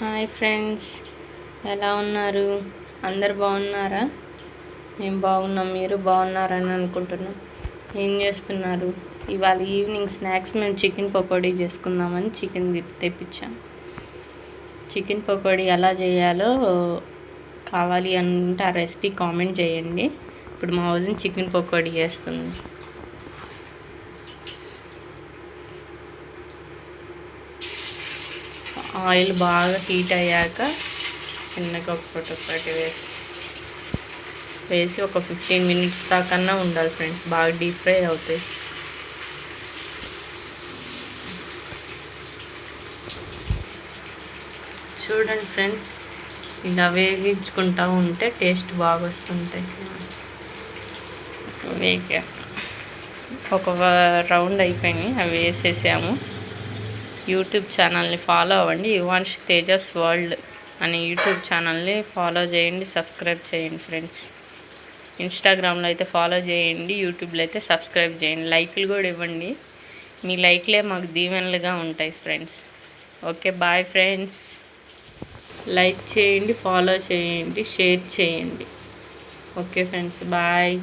Hi friends, ఎలా ఉన్నారు? అందరు బాగున్నారా? మేము బాగున్నాం. మీరు బాగున్నారని అనుకుంటున్నాం. ఏం చేస్తున్నారు? ఇవాళ ఈవినింగ్ స్నాక్స్ మేము చికెన్ పకోడీ చేసుకుందామని చికెన్ తెప్పించాం. చికెన్ పకోడీ ఎలా చేయాలో కావాలి అంటే ఆ రెసిపీ కామెంట్ చేయండి. ఇప్పుడు మా వదిన చికెన్ పకోడీ చేస్తుంది. ఆయిల్ బాగా హీట్ అయ్యాక చిన్నగా ఒక్కొక్కటి వేసి ఒక 15 మినిట్స్ దాకన్నా ఉండాలి ఫ్రెండ్స్. బాగా డీప్ ఫ్రై అవుతాయి. చూడండి ఫ్రెండ్స్, ఇలా వేగించుకుంటూ ఉంటే టేస్ట్ బాగా వస్తుంటాయి. ఒక రౌండ్ అయిపోయినాయి, అవి వేసేసాము. యూట్యూబ్ ఛానల్ని ఫాలో అవ్వండి. యువాన్ష్ తేజస్ వరల్డ్ అనే యూట్యూబ్ ఛానల్ని ఫాలో చేయండి, సబ్స్క్రైబ్ చేయండి ఫ్రెండ్స్. ఇన్స్టాగ్రామ్లో అయితే ఫాలో చేయండి, యూట్యూబ్లో అయితే సబ్స్క్రైబ్ చేయండి. లైక్లు కూడా ఇవ్వండి. మీ లైక్లే మాకు దీవెనలుగా ఉంటాయి friends. Okay, bye friends. Like చేయండి, ఫాలో చేయండి, షేర్ చేయండి. Okay friends, bye.